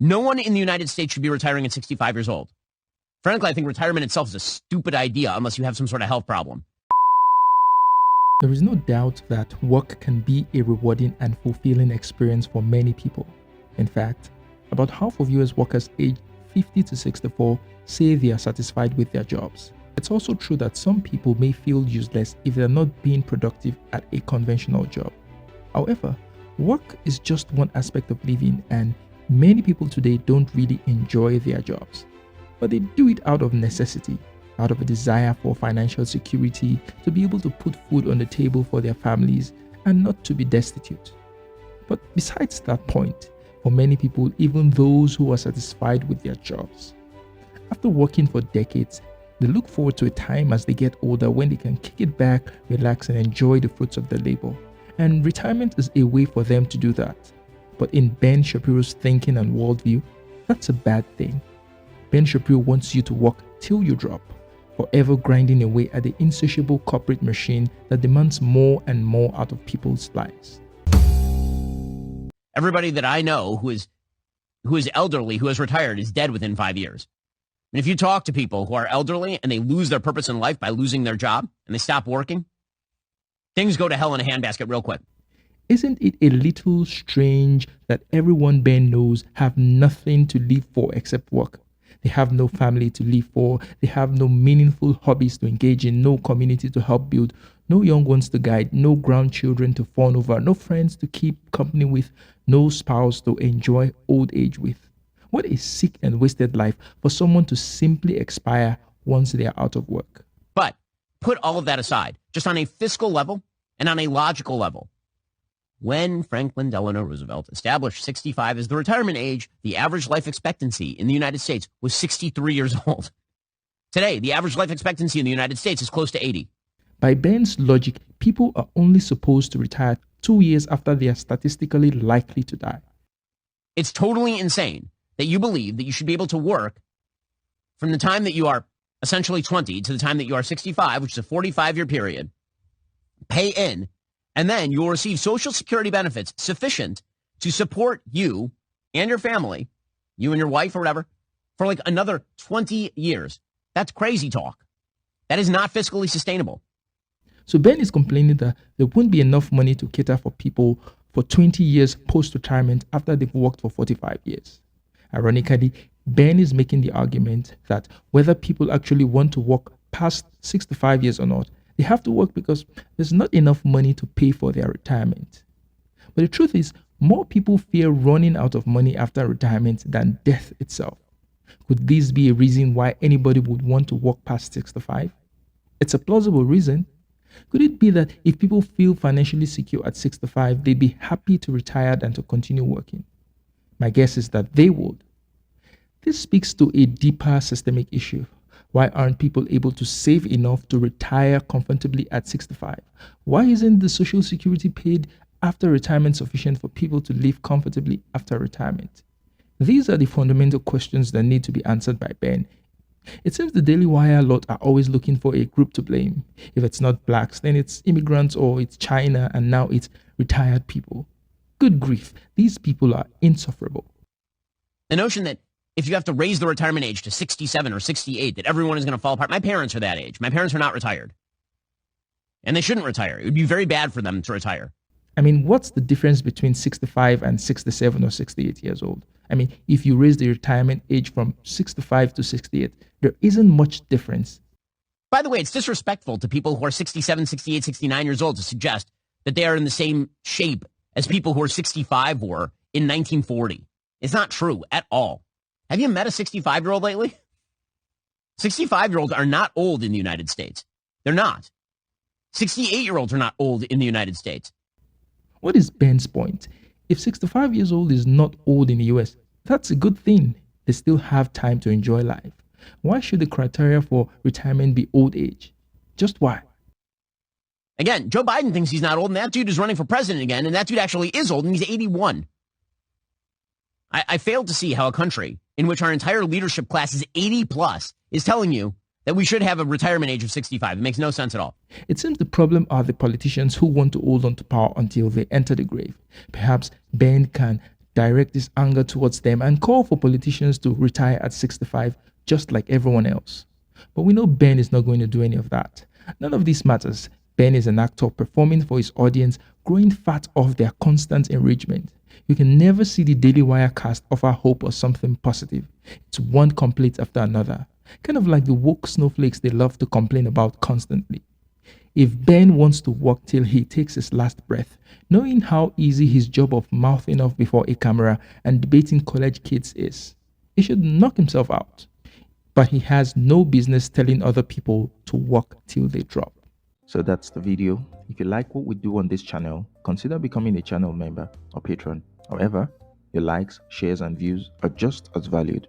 No one in the United States should be retiring at 65 years old. Frankly, I think retirement itself is a stupid idea unless you have some sort of health problem. There is no doubt that work can be a rewarding and fulfilling experience for many people. In fact, about half of US workers aged 50 to 64 say they are satisfied with their jobs. It's also true that some people may feel useless if they're not being productive at a conventional job. However, work is just one aspect of living, and many people today don't really enjoy their jobs. But they do it out of necessity, out of a desire for financial security, to be able to put food on the table for their families and not to be destitute. But besides that point, for many people, even those who are satisfied with their jobs, after working for decades, they look forward to a time as they get older when they can kick it back, relax, and enjoy the fruits of their labor. And retirement is a way for them to do that. But in Ben Shapiro's thinking and worldview, that's a bad thing. Ben Shapiro wants you to work till you drop, forever grinding away at the insatiable corporate machine that demands more and more out of people's lives. Everybody that I know who is elderly, who has retired, is dead within 5 years. And if you talk to people who are elderly and they lose their purpose in life by losing their job and they stop working, things go to hell in a handbasket real quick. Isn't it a little strange that everyone Ben knows have nothing to live for except work? They have no family to live for, they have no meaningful hobbies to engage in, no community to help build, no young ones to guide, no grandchildren to fawn over, no friends to keep company with, no spouse to enjoy old age with. What a sick and wasted life for someone to simply expire once they are out of work. But put all of that aside, just on a fiscal level and on a logical level. When Franklin Delano Roosevelt established 65 as the retirement age, the average life expectancy in the United States was 63 years old. Today, the average life expectancy in the United States is close to 80. By Ben's logic, people are only supposed to retire 2 years after they are statistically likely to die. It's totally insane that you believe that you should be able to work from the time that you are essentially 20 to the time that you are 65, which is a 45-year period, pay in, and then you will receive Social Security benefits sufficient to support you and your family, you and your wife or whatever, for like another 20 years. That's crazy talk. That is not fiscally sustainable. So Ben is complaining that there won't be enough money to cater for people for 20 years post-retirement after they've worked for 45 years. Ironically, Ben is making the argument that whether people actually want to work past 65 years or not, they have to work because there's not enough money to pay for their retirement. But the truth is, more people fear running out of money after retirement than death itself. Could this be a reason why anybody would want to work past 65? It's a plausible reason. Could it be that if people feel financially secure at 65, they'd be happy to retire than to continue working? My guess is that they would. This speaks to a deeper systemic issue. Why aren't people able to save enough to retire comfortably at 65? Why isn't the Social Security paid after retirement sufficient for people to live comfortably after retirement? These are the fundamental questions that need to be answered by Ben. It seems the Daily Wire lot are always looking for a group to blame. If it's not blacks, then it's immigrants or it's China, and now it's retired people. Good grief, these people are insufferable. The notion that if you have to raise the retirement age to 67 or 68, that everyone is going to fall apart. My parents are that age. My parents are not retired. And they shouldn't retire. It would be very bad for them to retire. I mean, what's the difference between 65 and 67 or 68 years old? I mean, if you raise the retirement age from 65 to 68, there isn't much difference. By the way, it's disrespectful to people who are 67, 68, 69 years old to suggest that they are in the same shape as people who are 65 were in 1940. It's not true at all. Have you met a 65-year-old lately? 65-year-olds are not old in the United States. They're not. 68-year-olds are not old in the United States. What is Ben's point? If 65 years old is not old in the US, that's a good thing. They still have time to enjoy life. Why should the criteria for retirement be old age? Just why? Again, Joe Biden thinks he's not old, and that dude is running for president again, and that dude actually is old, and he's 81. I fail to see how a country in which our entire leadership class is 80 plus is telling you that we should have a retirement age of 65. It makes no sense at all. It seems the problem are the politicians who want to hold on to power until they enter the grave. Perhaps Ben can direct his anger towards them, and call for politicians to retire at 65 just like everyone else. But we know Ben is not going to do any of that. None of this matters. Ben is an actor performing for his audience, growing fat off their constant enragement. You can never see the Daily Wire cast offer hope or something positive. It's one complaint after another, kind of like the woke snowflakes they love to complain about constantly. If Ben wants to work till he takes his last breath, knowing how easy his job of mouthing off before a camera and debating college kids is, he should knock himself out. But he has no business telling other people to work till they drop. So that's the video. If you like what we do on this channel, consider becoming a channel member or patron. However, your likes, shares, and views are just as valued.